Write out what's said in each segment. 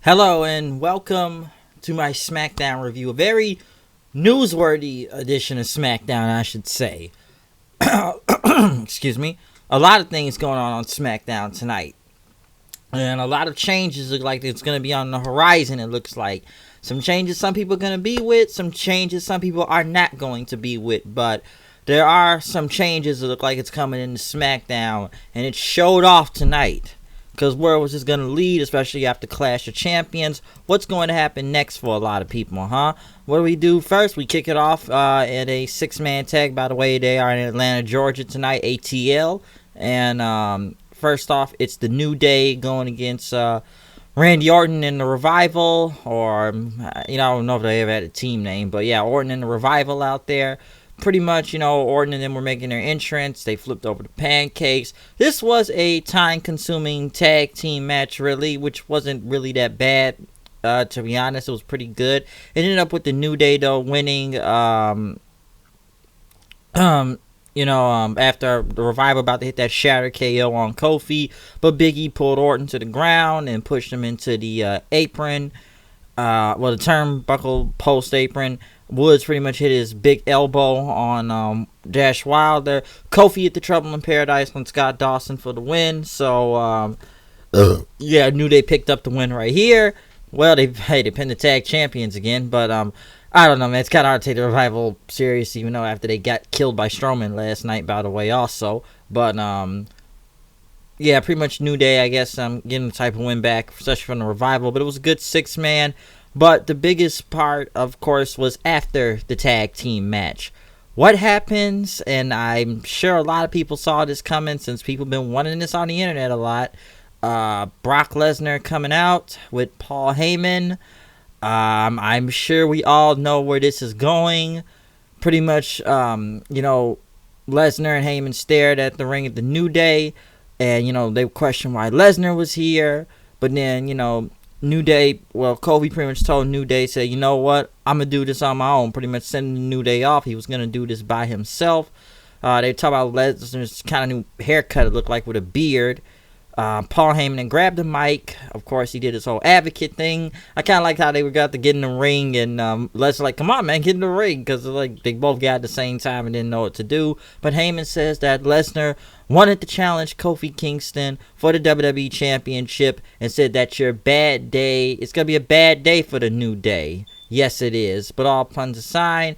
Hello and welcome to my Smackdown review. A very newsworthy edition of Smackdown, I should say. Excuse me. A lot of things going on Smackdown tonight. And a lot of changes look like it's going to be on the horizon, it looks like. Some changes some people are going to be with, some changes some people are not going to be with. But there are some changes that look like it's coming into Smackdown, and it showed off tonight. Because where was this going to lead, especially after Clash of Champions? What's going to happen next for a lot of people, huh? What do we do first? We kick it off at a six-man tag. By the way, they are in Atlanta, Georgia tonight, ATL. And first off, it's the New Day going against Randy Arden in the Revival. Or, I don't know if they ever had a team name. But yeah, Orton and the Revival out there. Pretty much, Orton and them were making their entrance. They flipped over the pancakes. This was a time-consuming tag team match, really, which wasn't really that bad. To be honest, it was pretty good. It ended up with the New Day, though, winning. After the Revival about to hit that shatter KO on Kofi, but Big E pulled Orton to the ground and pushed him into the apron. The turnbuckle post apron. Woods pretty much hit his big elbow on Dash Wilder. Kofi hit the Trouble in Paradise on Scott Dawson for the win. So, New Day picked up the win right here. Well, they pinned the tag champions again. But, I don't know, man. It's kind of hard to take the Revival serious, even though after they got killed by Strowman last night, by the way, also. But, pretty much New Day, I guess, getting the type of win back, especially from the Revival. But it was a good six-man. But the biggest part, of course, was after the tag team match. What happens, and I'm sure a lot of people saw this coming since people have been wanting this on the internet a lot. Brock Lesnar coming out with Paul Heyman. I'm sure we all know where this is going. Pretty much, Lesnar and Heyman stared at the ring at the New Day. And, they questioned why Lesnar was here. But then, New Day, Kofi pretty much told New Day, said, you know what, I'm going to do this on my own. Pretty much sending the New Day off. He was going to do this by himself. They talk about Lesnar's kind of new haircut, it looked like, with a beard. Paul Heyman then grabbed the mic. Of course, he did his whole advocate thing. I kind of liked how they got to get in the ring, and Lesnar like, come on, man, get in the ring, because they both got at the same time and didn't know what to do. But Heyman says that Lesnar wanted to challenge Kofi Kingston for the WWE Championship and said that's your bad day. It's going to be a bad day for the New Day. Yes, it is. But all puns aside,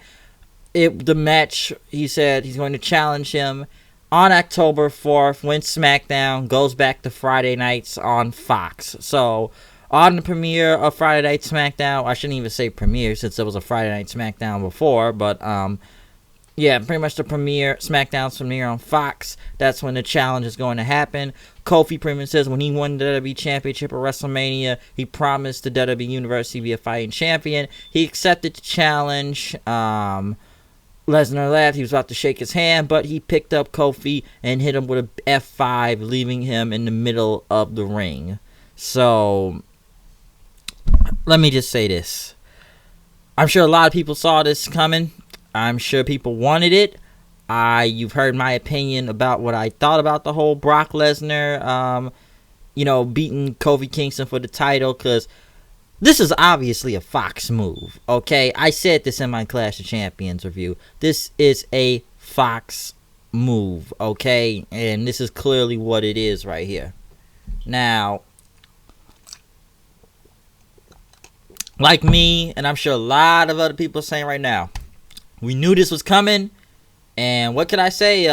the match, he said he's going to challenge him on October 4th, when SmackDown goes back to Friday nights on Fox. So, on the premiere of Friday Night SmackDown, I shouldn't even say premiere since there was a Friday Night SmackDown before, but, pretty much the SmackDown's premiere on Fox, that's when the challenge is going to happen. Kofi pretty much says when he won the WWE Championship at WrestleMania, he promised the WWE Universe he'd be a fighting champion. He accepted the challenge. Lesnar laughed. He was about to shake his hand, but he picked up Kofi and hit him with a F5, leaving him in the middle of the ring. So, let me just say this. I'm sure a lot of people saw this coming. I'm sure people wanted it. You've heard my opinion about what I thought about the whole Brock Lesnar, beating Kofi Kingston for the title, because this is obviously a Fox move, okay? I said this in my Clash of Champions review. This is a Fox move, okay? And this is clearly what it is right here. Now, like me, and I'm sure a lot of other people are saying right now, we knew this was coming, and what can I say?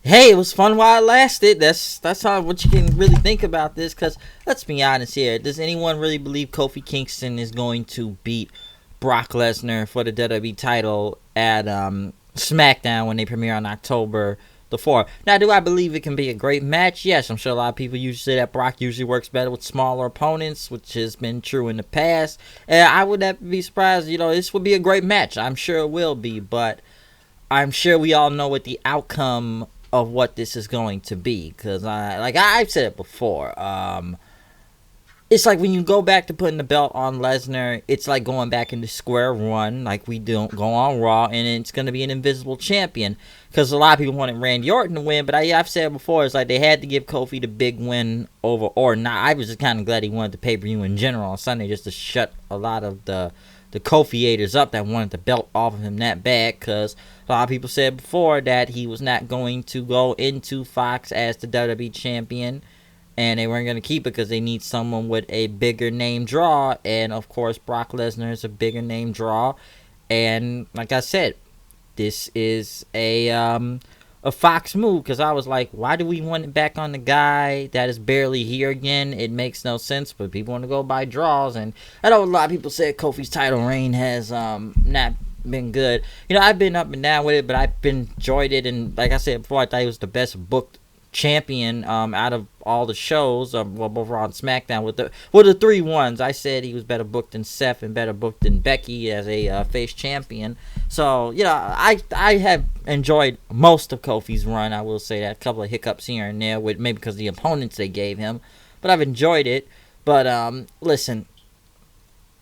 Hey, it was fun while it lasted. That's what you can really think about this. Because let's be honest here. Does anyone really believe Kofi Kingston is going to beat Brock Lesnar for the WWE title at SmackDown when they premiere on October the 4th? Now, do I believe it can be a great match? Yes, I'm sure a lot of people usually say that Brock usually works better with smaller opponents, which has been true in the past. And I would not be surprised. This would be a great match. I'm sure it will be. But I'm sure we all know what the outcome of what this is going to be, because I've said it before. it's like when you go back to putting the belt on Lesnar, it's like going back into square one, like we don't go on Raw, and it's going to be an invisible champion. Because a lot of people wanted Randy Orton to win, but I've said before, it's like they had to give Kofi the big win over Orton. Now, I was just kind of glad he wanted the pay-per-view in general on Sunday just to shut a lot of the Kofi-ators up that wanted the belt off of him that bad, because a lot of people said before that he was not going to go into Fox as the WWE champion, and they weren't going to keep it because they need someone with a bigger name draw. And of course, Brock Lesnar is a bigger name draw. And like I said, this is a Fox move, because I was like, why do we want it back on the guy that is barely here again? It makes no sense, but people want to go by draws. And I know a lot of people said Kofi's title reign has not been good. You know, I've been up and down with it, but I've enjoyed it. And like I said before, I thought he was the best booked champion out of all the shows, both Raw and SmackDown. With the 3 ones, I said he was better booked than Seth and better booked than Becky as a face champion. So, you know, I have enjoyed most of Kofi's run. I will say that. A couple of hiccups here and there, with maybe because of the opponents they gave him, but I've enjoyed it. But listen,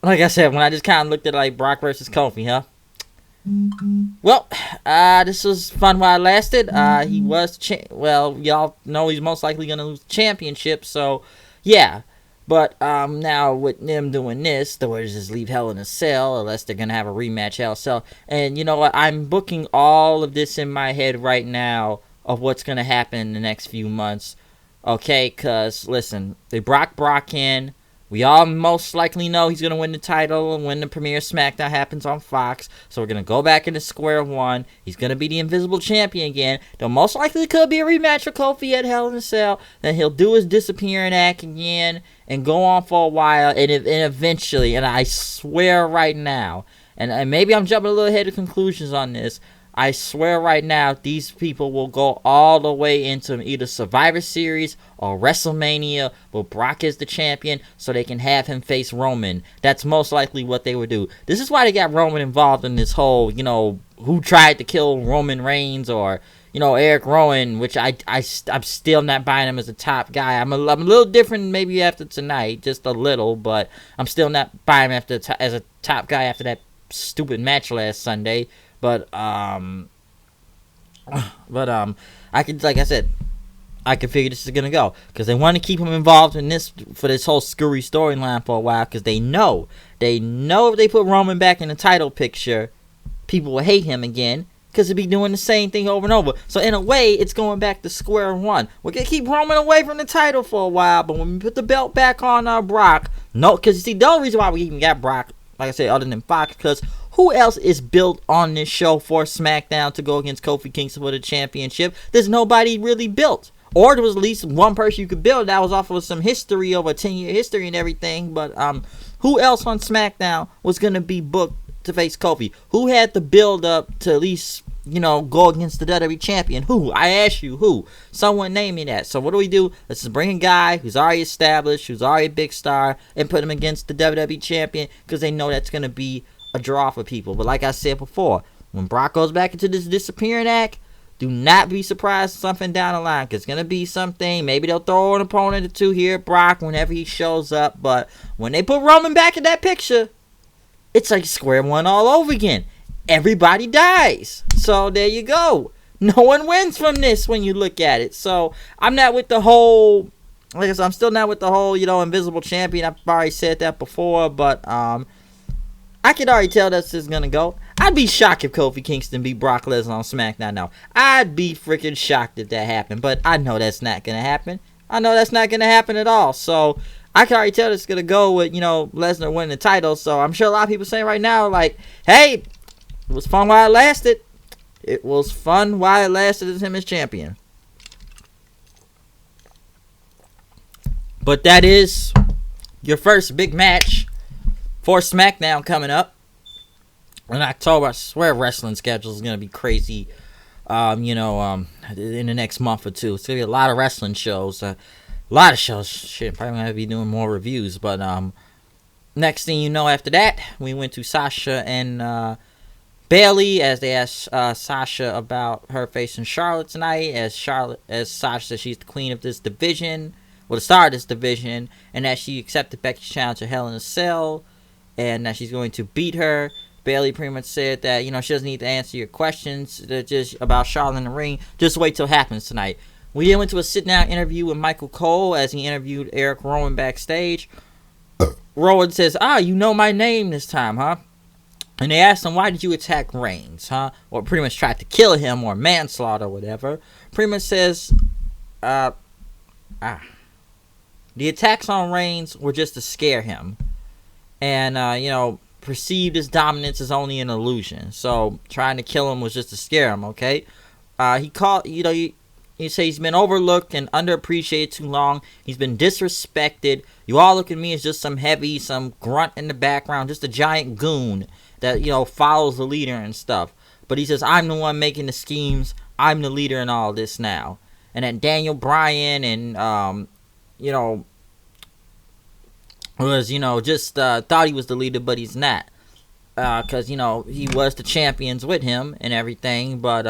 like I said, when I just kind of looked at it like Brock versus Kofi, huh? Well, this was fun while it lasted. He was, well, y'all know he's most likely going to lose the championship, so, yeah. But, now with them doing this, the way to just leave Hell in a Cell, unless they're going to have a rematch Hell in a Cell. And you know what? I'm booking all of this in my head right now of what's going to happen in the next few months. Okay, because, listen, they brought Brock in. We all most likely know he's going to win the title when the premiere Smackdown happens on Fox. So we're going to go back into square one. He's going to be the Invisible Champion again. There most likely could be a rematch for Kofi at Hell in a Cell. Then he'll do his disappearing act again and go on for a while. And eventually, and I swear right now, and maybe I'm jumping a little ahead of conclusions on this, I swear right now, these people will go all the way into either Survivor Series or WrestleMania, but Brock is the champion, so they can have him face Roman. That's most likely what they would do. This is why they got Roman involved in this whole, you know, who tried to kill Roman Reigns, or, you know, Erick Rowan, which I'm still not buying him as a top guy. I'm a little different maybe after tonight, just a little, but I'm still not buying him as a top guy after that stupid match last Sunday. But I could, like I said, I could figure this is gonna go, because they want to keep him involved in this for this whole screwy storyline for a while, because they know if they put Roman back in the title picture, people will hate him again, because he'll be doing the same thing over and over. So in a way, it's going back to square one. We're gonna keep Roman away from the title for a while, but when we put the belt back on Brock, no, because you see, the only reason why we even got Brock, like I said, other than Fox, because who else is built on this show for SmackDown to go against Kofi Kingston for the championship? There's nobody really built. Or there was at least one person you could build that was off of some history, over 10-year history and everything. But who else on SmackDown was going to be booked to face Kofi? Who had the build up to at least, you know, go against the WWE champion? Who? I ask you, who? Someone name me that. So what do? Let's just bring a guy who's already established, who's already a big star, and put him against the WWE champion, because they know that's going to be a draw for people. But like I said before, when Brock goes back into this disappearing act, do not be surprised something down the line, because it's going to be something. Maybe they'll throw an opponent or two here at Brock whenever he shows up, but when they put Roman back in that picture, it's like square one all over again. Everybody dies. So there you go. No one wins from this when you look at it. So I'm not with the whole, like I said, I'm still not with the whole, you know, invisible champion. I've already said that before, but I could already tell that's just gonna go. I'd be shocked if Kofi Kingston beat Brock Lesnar on SmackDown now. I'd be freaking shocked if that happened, but I know that's not gonna happen. I know that's not gonna happen at all. So I can already tell it's gonna go with, you know, Lesnar winning the title. So I'm sure a lot of people saying right now, like, hey, it was fun while it lasted. It was fun while it lasted as him as champion. But that is your first big match for SmackDown coming up in October. I swear wrestling schedule is going to be crazy, in the next month or two. It's going to be a lot of wrestling shows. A lot of shows. Shit, probably going to be doing more reviews. But next thing you know after that, we went to Sasha and Bayley, as they asked Sasha about her facing Charlotte tonight. As Sasha says she's the queen of this division, well, the star of this division, and that she accepted Becky's challenge to Hell in a Cell, and that she's going to beat her. Bayley pretty much said that, she doesn't need to answer your questions just about Charlotte in the ring. Just wait till it happens tonight. We then went to a sit-down interview with Michael Cole as he interviewed Erick Rowan backstage. Rowan says, you know my name this time, huh? And they asked him, why did you attack Reigns, huh? Or pretty much tried to kill him or manslaughter or whatever. Pretty much says, the attacks on Reigns were just to scare him. And, perceived his dominance is only an illusion. So trying to kill him was just to scare him, okay? He called, he says he's been overlooked and underappreciated too long. He's been disrespected. You all look at me as just some grunt in the background, just a giant goon that, follows the leader and stuff. But he says, I'm the one making the schemes. I'm the leader in all this now. And that Daniel Bryan and, was, just thought he was the leader, but he's not. Because, he was the champions with him and everything. But,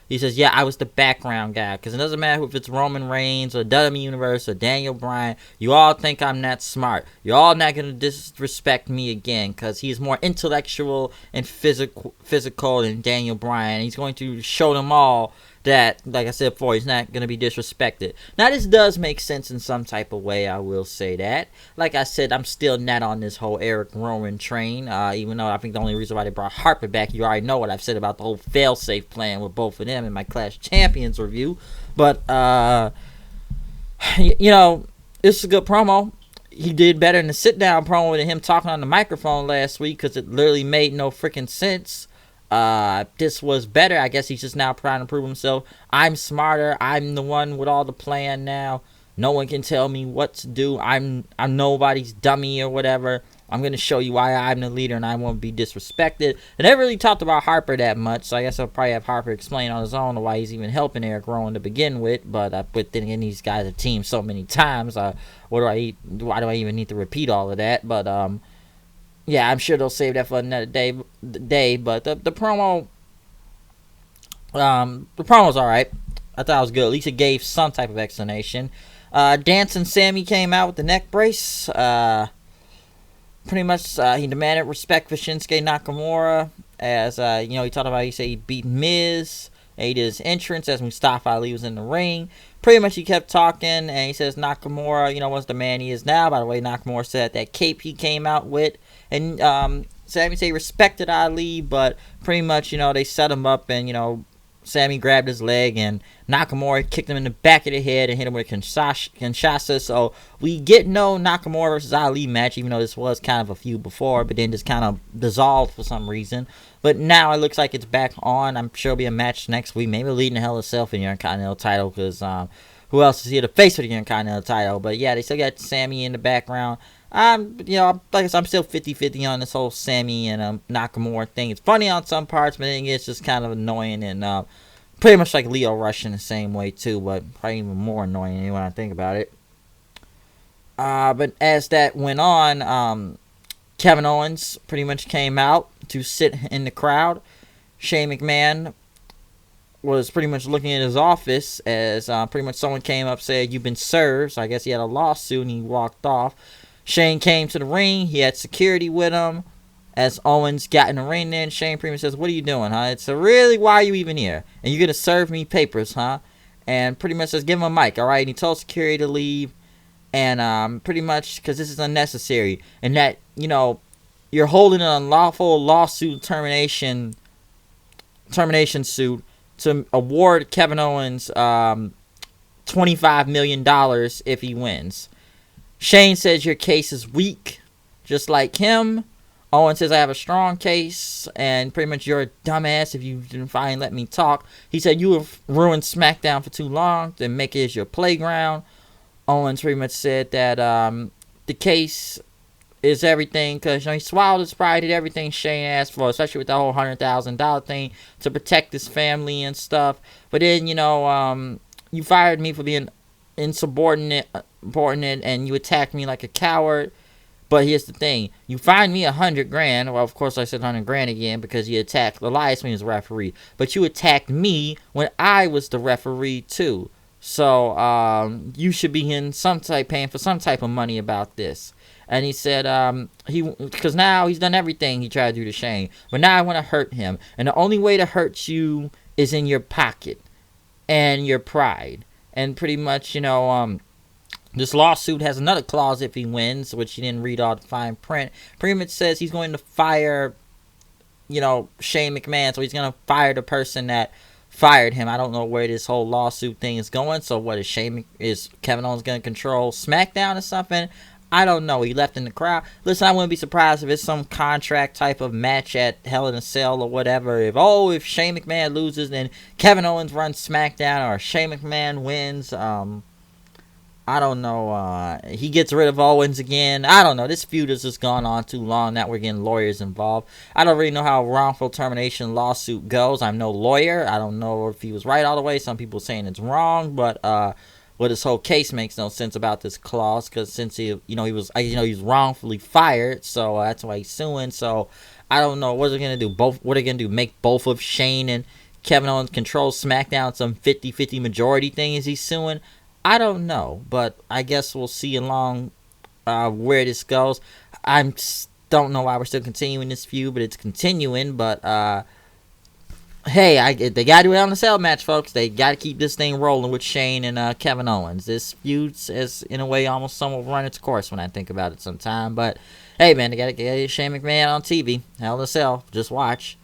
he says, yeah, I was the background guy. Because it doesn't matter if it's Roman Reigns or WWE Universe or Daniel Bryan. You all think I'm not smart. You're all not going to disrespect me again. Because he's more intellectual and physical than Daniel Bryan. He's going to show them all that, like I said before, he's not going to be disrespected. Now, this does make sense in some type of way, I will say that. Like I said, I'm still not on this whole Erick Rowan train, even though I think the only reason why they brought Harper back, you already know what I've said about the whole fail-safe plan with both of them in my Clash of Champions review. But, this is a good promo. He did better in the sit-down promo than him talking on the microphone last week because it literally made no freaking sense. This was better. I guess he's just now trying to prove himself. I'm smarter. I'm the one with all the plan now. No one can tell me what to do. I'm nobody's dummy or whatever. I'm going to show you why I'm the leader and I won't be disrespected. I never really talked about Harper that much, so I guess I'll probably have Harper explain on his own why he's even helping Erick Rowan to begin with. But then again, these guys have teamed so many times. Why do I even need to repeat all of that? But yeah, I'm sure they'll save that for another day. But the promo, the promo's all right. I thought it was good. At least it gave some type of explanation. Dancing Sammy came out with the neck brace. Pretty much, he demanded respect for Shinsuke Nakamura. As he talked about, he said he beat Miz. And he did his entrance as Mustafa Ali was in the ring. Pretty much, he kept talking, and he says Nakamura, was the man he is now. By the way, Nakamura said that cape he came out with. And Sammy said he respected Ali, but pretty much, they set him up, and, Sammy grabbed his leg, and Nakamura kicked him in the back of the head and hit him with Kinshasa. So we get no Nakamura versus Ali match, even though this was kind of a feud before, but then just kind of dissolved for some reason. But now it looks like it's back on. I'm sure it'll be a match next week, maybe leading the Hell in a Cell for the Intercontinental title, because who else is here to face for the Intercontinental title? But yeah, they still got Sammy in the background. Like I said, I'm still 50-50 on this whole Sammy and Nakamura thing. It's funny on some parts, but then it's just kind of annoying and pretty much like Leo Rush in the same way too, but probably even more annoying when I think about it. But as that went on, Kevin Owens pretty much came out to sit in the crowd. Shane McMahon was pretty much looking at his office as pretty much someone came up, said, "You've been served." So I guess he had a lawsuit and he walked off. Shane came to the ring. He had security with him. As Owens got in the ring then, Shane pretty much says, "What are you doing, huh? It's really, why are you even here? And you're going to serve me papers, huh?" And pretty much says, "Give him a mic, all right?" And he told security to leave. And pretty much, because this is unnecessary. And that, you're holding an unlawful lawsuit termination suit to award Kevin Owens $25 million if he wins. Shane says your case is weak, just like him. Owen says, "I have a strong case, and pretty much you're a dumbass if you didn't finally let me talk." He said, "You have ruined Smackdown for too long, then make it as your playground." Owens pretty much said that the case is everything, because he swallowed his pride, did everything Shane asked for, especially with the whole $100,000 thing to protect his family and stuff. But then, you fired me for being insubordinate, and you attacked me like a coward. But here's the thing: you fined me $100,000. Well, of course I said $100,000 again because you attacked Elias when he was the referee. But you attacked me when I was the referee too. So you should be paying for some type of money about this. And he said because now he's done everything he tried to do to Shane, but now I want to hurt him, and the only way to hurt you is in your pocket and your pride. And pretty much, this lawsuit has another clause if he wins, which he didn't read all the fine print. Pretty much says he's going to fire, Shane McMahon. So he's going to fire the person that fired him. I don't know where this whole lawsuit thing is going. So what is Kevin Owens going to control SmackDown or something? I don't know. He left in the crowd. Listen, I wouldn't be surprised if it's some contract type of match at Hell in a Cell or whatever. If Shane McMahon loses, then Kevin Owens runs SmackDown, or Shane McMahon wins. I don't know. He gets rid of Owens again. I don't know. This feud has just gone on too long. Now we're getting lawyers involved. I don't really know how a wrongful termination lawsuit goes. I'm no lawyer. I don't know if he was right all the way. Some people saying it's wrong, but this whole case makes no sense about this clause, because since he was wrongfully fired, so that's why he's suing. So I don't know what they're gonna do. What are they gonna do? Make both of Shane and Kevin Owens control SmackDown? Some 50-50 majority thing? Is he suing? I don't know, but I guess we'll see along where this goes. I don't know why we're still continuing this feud, but it's continuing. But hey, they got to do it on the cell match, folks. They got to keep this thing rolling with Shane and Kevin Owens. This feud has, in a way, almost somewhat run its course when I think about it sometime. But hey, man, they got to get Shane McMahon on TV. Hell in a Cell. Just watch.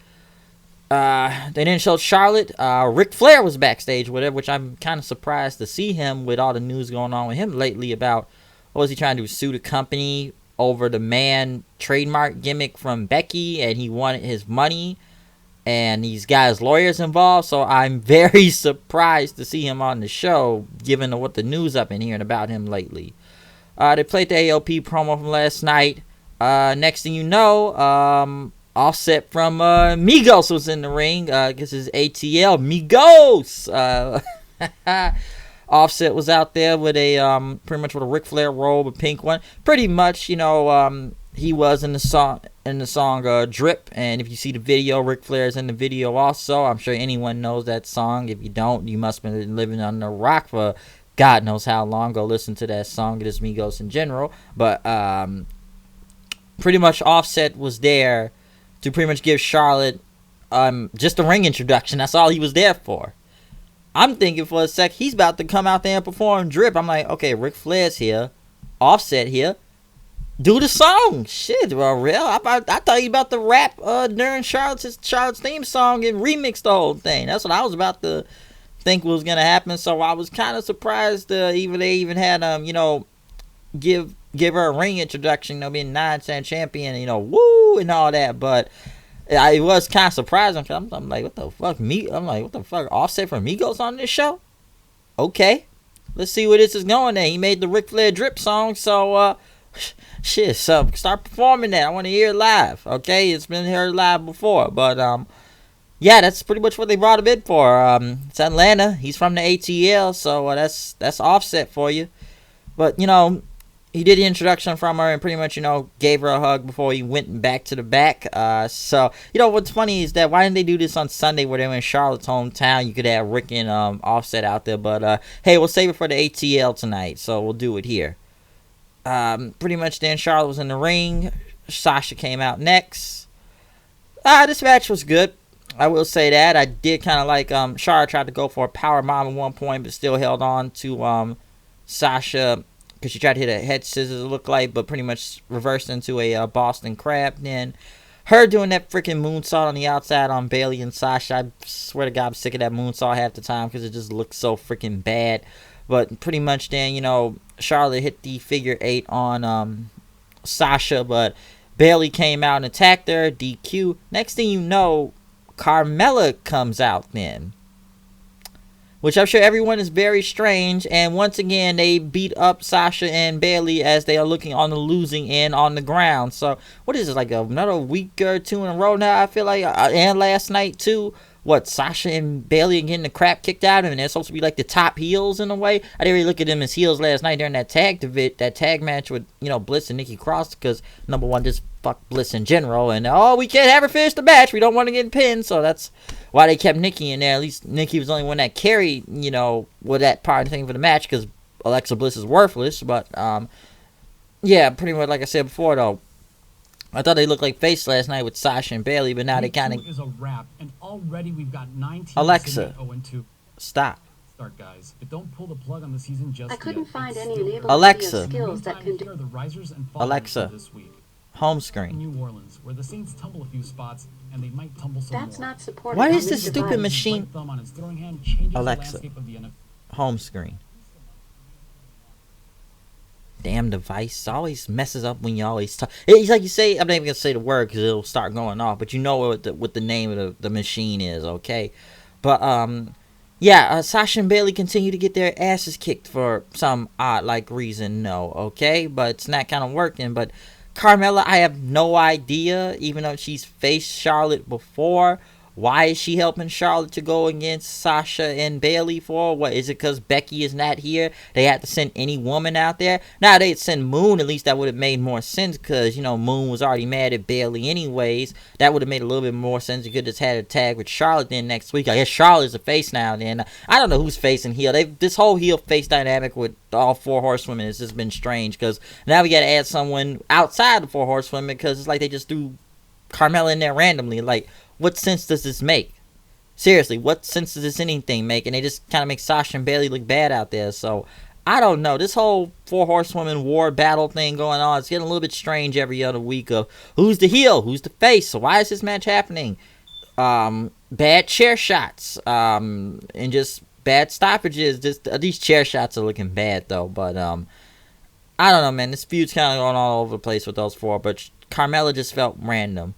They didn't show Charlotte. Ric Flair was backstage with her, which I'm kind of surprised to see him with all the news going on with him lately about, what was he trying to do, sue the company over the man trademark gimmick from Becky, and he wanted his money, and he's got his lawyers involved. So I'm very surprised to see him on the show, given what the news I've been hearing about him lately. They played the AOP promo from last night. Next thing you know, Offset from Migos was in the ring. I guess it's ATL Migos. Offset was out there with pretty much with a Ric Flair robe, a pink one. Pretty much, he was in the song Drip. And if you see the video, Ric Flair is in the video also. I'm sure anyone knows that song. If you don't, you must have been living under a rock for God knows how long. Go listen to that song. It is Migos in general. But pretty much Offset was there to pretty much give Charlotte just a ring introduction. That's all he was there for. I'm thinking for a sec he's about to come out there and perform Drip. I'm like, okay, Ric Flair's here, Offset here, do the song. Shit, well, real. I thought you about to rap during Charlotte's theme song and remix the whole thing. That's what I was about to think was gonna happen. So I was kind of surprised they even had give her a ring introduction, being 9-time champion, woo, and all that. But it was kind of surprising. I'm like, what the fuck? What the fuck? Offset from Migos on this show? Okay, let's see where this is going. There, he made the Ric Flair Drip song, so shit. So start performing that. I want to hear it live. Okay, it's been heard live before, but yeah, that's pretty much what they brought him in for. It's Atlanta. He's from the ATL, so that's Offset for you. But he did the introduction from her and pretty much, gave her a hug before he went back to the back. So, what's funny is that why didn't they do this on Sunday where they were in Charlotte's hometown? You could have Rick and Offset out there. But, hey, we'll save it for the ATL tonight. So we'll do it here. Pretty much then Charlotte was in the ring. Sasha came out next. This match was good. I will say that. I did kind of like Charlotte tried to go for a power bomb at one point, but still held on to Sasha, because she tried to hit a head scissors, it looked like, but pretty much reversed into a Boston Crab. Then her doing that freaking moonsault on the outside on Bayley and Sasha. I swear to God, I'm sick of that moonsault half the time because it just looks so freaking bad. But pretty much then, Charlotte hit the figure 8 on Sasha, but Bayley came out and attacked her, DQ. Next thing you know, Carmella comes out then, which I'm sure everyone is very strange. And once again, they beat up Sasha and Bayley as they are looking on the losing end on the ground. So what is it, like another week or two in a row now? I feel like, and last night too, what, Sasha and Bailey are getting the crap kicked out of them, and they're supposed to be like the top heels in a way. I didn't really look at them as heels last night during that tag match with, you know, Bliss and Nikki Cross, because number one, just fuck Bliss in general, and we can't have her finish the match, we don't want to get pinned, so that's why they kept Nikki in there. At least Nikki was the only one that carried, you know, with that part of the thing for the match, because Alexa Bliss is worthless. But yeah, pretty much like I said before, though, I thought they looked like face last night with Sasha and Bailey, but now they kind of... is a wrap, and already we've got 19 Alexa, 0-2. Stop. Start, guys. But don't pull the plug on the season just I couldn't yet. find any enabling Alexa. skills that can do. The risers and Alexa. this week. Home screen. New Orleans, where the Saints tumble a few spots, and they might tumble some That's more. not supported. What on is this stupid device. machine? Right thumb on his throwing hand changes Alexa. the landscape of the NFL. Home screen. Damn device always messes up when you always talk. It's like you say, I'm not even gonna say the word because it'll start going off, but you know what the name of the machine is, okay? But yeah, Sasha and Bailey continue to get their asses kicked for some odd like reason, no, okay? But it's not kind of working. But Carmella, I have no idea, even though she's faced Charlotte before. Why is she helping Charlotte to go against Sasha and Bailey for? What, is it because Becky is not here? They had to send any woman out there? Now, they'd send Moon. At least that would have made more sense because, you know, Moon was already mad at Bailey anyways. That would have made a little bit more sense. You could have just had a tag with Charlotte then next week. I guess Charlotte's a face now then. I don't know who's facing heel. This whole heel face dynamic with all four horsewomen has just been strange because now we got to add someone outside the four horsewomen because it's like they just threw Carmella in there randomly. Like, what sense does this make? Seriously, what sense does this anything make? And they just kind of make Sasha and Bailey look bad out there. So, I don't know. This whole four horsewoman war battle thing going on, it's getting a little bit strange every other week of who's the heel, who's the face. So, why is this match happening? Bad chair shots, and just bad stoppages. These chair shots are looking bad, though. But, I don't know, man. This feud's kind of going all over the place with those four. But Carmella just felt random.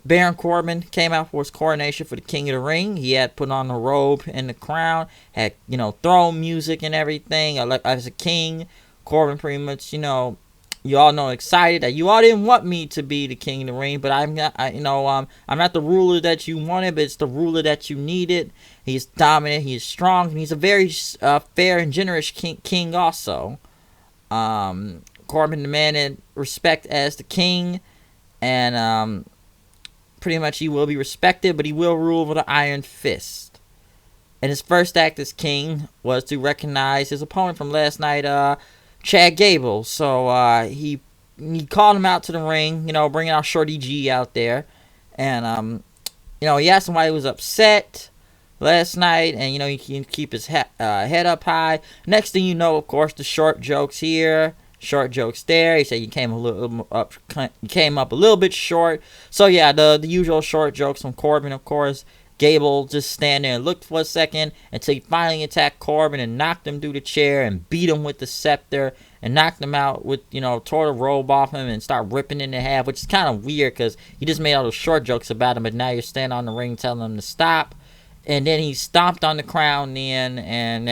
Baron Corbin came out for his coronation for the King of the Ring. He had put on the robe and the crown, had, you know, throne music and everything. As a king, Corbin pretty much, you know, you all know, excited that you all didn't want me to be the King of the Ring, but I'm not, I'm not the ruler that you wanted, but it's the ruler that you needed. He's dominant, he's strong, and he's a very fair and generous king also. Corbin demanded respect as the king, and pretty much he will be respected, but he will rule with an iron fist. And his first act as king was to recognize his opponent from last night, Chad Gable. So he called him out to the ring, you know, bringing out Shorty G out there. And, you know, he asked him why he was upset last night, and, you know, he can keep his head up high. Next thing you know, of course, the short jokes here. Short jokes there. He said you came up a little bit short. So yeah, the usual short jokes from Corbin, of course. Gable just stand there and looked for a second until he finally attacked Corbin and knocked him through the chair and beat him with the scepter and knocked him out with, you know, tore the robe off him and started ripping it in half, which is kind of weird because he just made all those short jokes about him, but now you're standing on the ring telling him to stop. And then he stomped on the crown then, and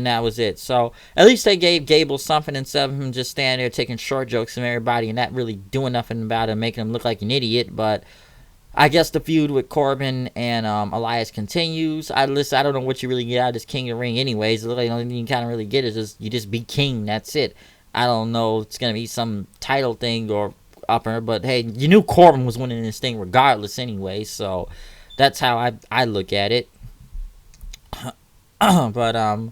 that was it. So at least they gave Gable something instead of him just standing there taking short jokes from everybody and not really doing nothing about it, making him look like an idiot. But I guess the feud with Corbin and Elias continues. I don't know what you really get out of this King of the Ring anyways. The only thing you kind of really get is just you just be king. That's it. I don't know. It's going to be some title thing or upper. But hey, you knew Corbin was winning this thing regardless anyway. So that's how I look at it. But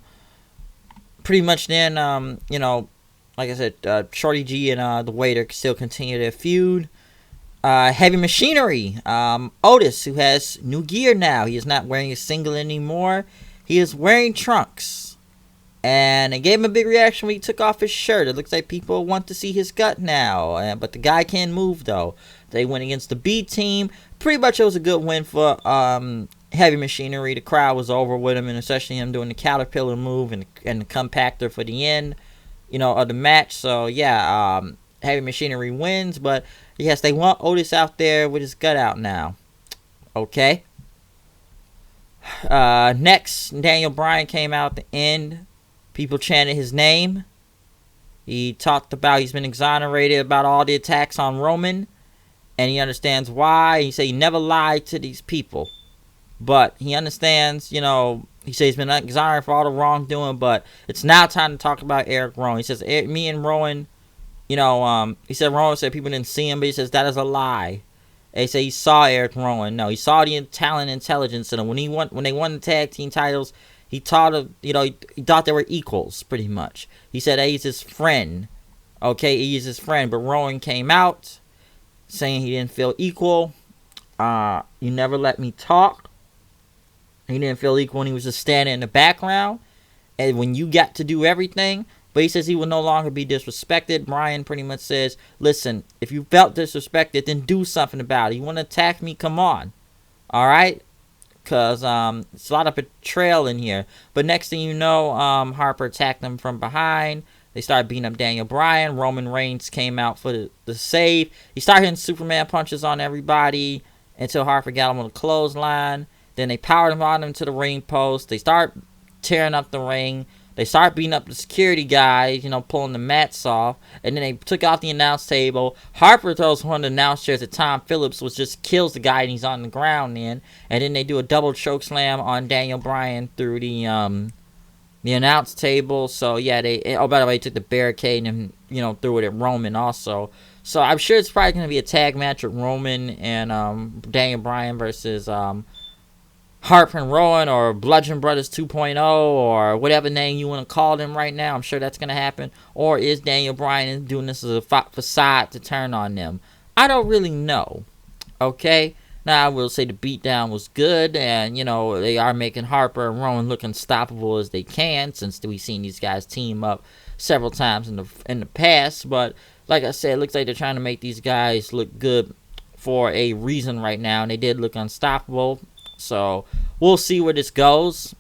pretty much then, you know, like I said, Shorty G and the Waiter still continue their feud. Heavy Machinery, Otis, who has new gear now. He is not wearing a singlet anymore. He is wearing trunks. And it gave him a big reaction when he took off his shirt. It looks like people want to see his gut now. But the guy can't move, though. They went against the B team. Pretty much it was a good win for Heavy Machinery. The crowd was over with him, and especially him doing the caterpillar move and the compactor for the end, you know, of the match. So yeah, Heavy Machinery wins, but yes, they want Otis out there with his gut out now. Okay. Next, Daniel Bryan came out at the end. People chanted his name. He talked about he's been exonerated about all the attacks on Roman, and he understands why. He said he never lied to these people. but he understands, he says he's been exonerated for all the wrongdoing, but it's now time to talk about Erick Rowan. He says, me and Rowan, he said Rowan said people didn't see him, but he says that is a lie. They say he saw Erick Rowan. No, he saw the talent and intelligence in him. When they won the tag team titles, he thought he thought they were equals, pretty much. He said he's his friend. Okay, he's his friend, but Rowan came out saying he didn't feel equal. You never let me talk. He didn't feel equal when he was just standing in the background. And when you got to do everything. But he says he will no longer be disrespected. Brian pretty much says, listen, if you felt disrespected, then do something about it. You want to attack me? Come on. All right? Because it's a lot of betrayal in here. But next thing you know, Harper attacked him from behind. They started beating up Daniel Bryan. Roman Reigns came out for the save. He started hitting Superman punches on everybody until Harper got him on the clothesline. Then they powered him on him to the ring post. They start tearing up the ring. They start beating up the security guys, pulling the mats off. And then they took out the announce table. Harper throws one of the announce chairs at Tom Phillips, which just kills the guy and he's on the ground then. And then they do a double choke slam on Daniel Bryan through the announce table. So yeah, by the way, he took the barricade and threw it at Roman also. So I'm sure it's probably going to be a tag match with Roman and Daniel Bryan versus Harper and Rowan, or Bludgeon Brothers 2.0, or whatever name you want to call them right now. I'm sure that's going to happen. Or is Daniel Bryan doing this as a facade to turn on them? I don't really know. Okay? Now, I will say the beatdown was good, and, they are making Harper and Rowan look unstoppable as they can, since we've seen these guys team up several times in the past. But, like I said, it looks like they're trying to make these guys look good for a reason right now, and they did look unstoppable. So, we'll see where this goes.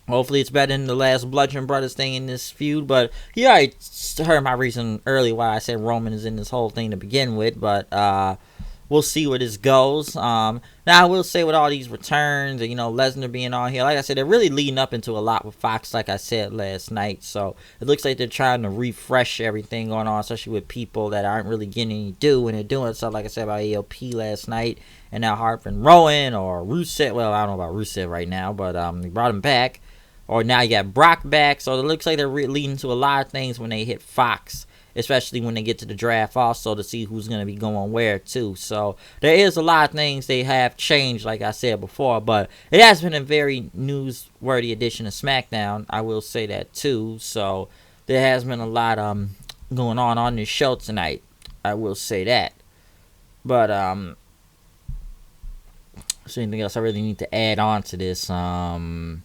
Hopefully, it's better than the last Bludgeon Brothers thing in this feud. But you already heard my reason earlier why I said Roman is in this whole thing to begin with. But we'll see where this goes. Now, I will say with all these returns and, Lesnar being on here, like I said, they're really leading up into a lot with Fox, like I said last night. So, it looks like they're trying to refresh everything going on, especially with people that aren't really getting any due when they're doing stuff, like I said about AOP last night. And now Harper and Rowan or Rusev. Well, I don't know about Rusev right now, but they brought him back. Or now you got Brock back. So it looks like they're leading to a lot of things when they hit Fox. Especially when they get to the draft also, to see who's going to be going where too. So there is a lot of things they have changed, like I said before. But it has been a very newsworthy edition of Smackdown. I will say that too. So there has been a lot going on this show tonight. I will say that. But is there anything else I really need to add on to this? I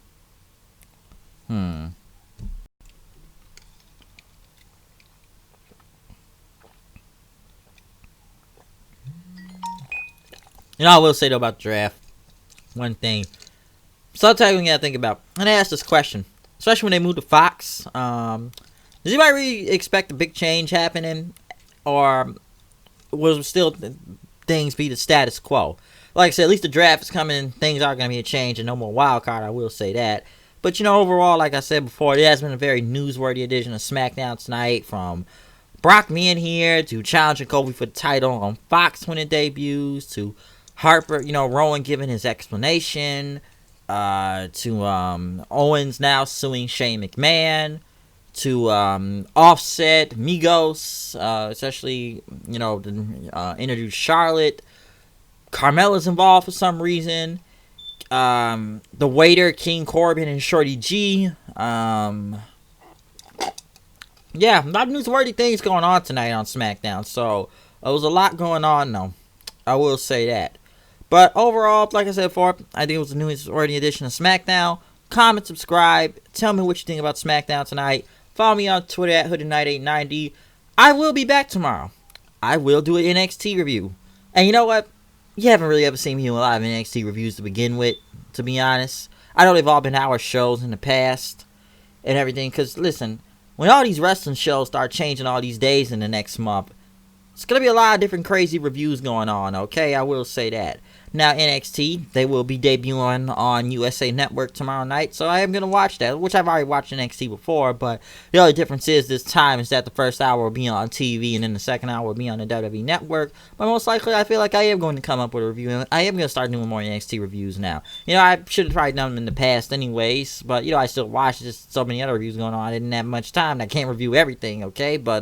will say though about the draft, one thing. Sometimes you gotta think about, and I ask this question, especially when they move to Fox. Does anybody really expect a big change happening, or will still things be the status quo? Like I said, at least the draft is coming. Things are going to be a change and no more wild card. I will say that. But, overall, like I said before, it has been a very newsworthy edition of SmackDown tonight. From Brock being here to challenging Kofi for the title on Fox when it debuts, to Harper, Rowan giving his explanation, to Owens now suing Shane McMahon, to Offset, Migos, especially, introduce Charlotte. Carmella's involved for some reason. The waiter, King Corbin, and Shorty G. Yeah, a lot of newsworthy things going on tonight on SmackDown. So, there was a lot going on, though. I will say that. But overall, like I said before, I think it was a newsworthy edition of SmackDown. Comment, subscribe. Tell me what you think about SmackDown tonight. Follow me on Twitter at HoodedKnight890. I will be back tomorrow. I will do an NXT review. And you know what? You haven't really ever seen me do a lot of NXT reviews to begin with, to be honest. I know they've all been hour shows in the past and everything. Because, listen, when all these wrestling shows start changing all these days in the next month, It's going to be a lot of different crazy reviews going on, okay? I will say that. Now, NXT, they will be debuting on USA Network tomorrow night, so I am going to watch that, which I've already watched NXT before, but the only difference is this time is that the first hour will be on TV, and then the second hour will be on the WWE Network, but most likely I feel like I am going to come up with a review, and I am going to start doing more NXT reviews now. I should have probably done them in the past anyways, but, I still watch just so many other reviews going on. I didn't have much time, I can't review everything, okay, but,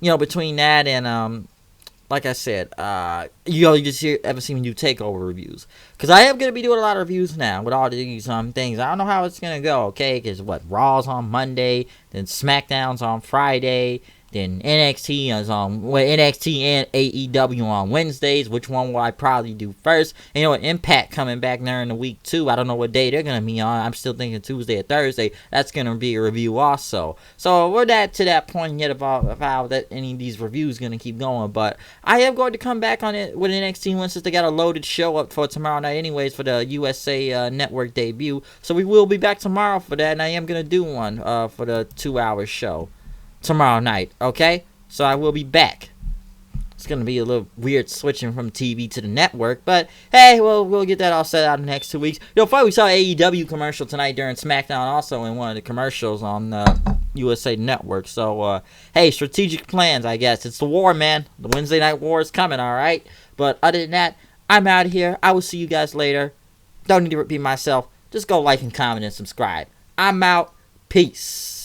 between that and, like I said, you just ever see me do takeover reviews. Because I am going to be doing a lot of reviews now with all these things. I don't know how it's going to go, okay? Because Raw's on Monday, then Smackdown's on Friday, then NXT is on NXT and AEW on Wednesdays. Which one will I probably do first? And Impact coming back during the week too. I don't know what day they're gonna be on. I'm still thinking Tuesday or Thursday. That's gonna be a review also. So we're not to that point yet about how that any of these reviews gonna keep going. But I am going to come back on it with NXT once they got a loaded show up for tomorrow night, anyways, for the USA Network debut. So we will be back tomorrow for that, and I am gonna do one for the 2-hour show tomorrow night, okay? So I will be back. It's going to be a little weird switching from TV to the network, but hey, we'll get that all set out in the next 2 weeks. Finally we saw an AEW commercial tonight during Smackdown also in one of the commercials on USA Network. So, hey, strategic plans, I guess. It's the war, man. The Wednesday Night War is coming, alright? But other than that, I'm out of here. I will see you guys later. Don't need to repeat myself. Just go like and comment and subscribe. I'm out. Peace.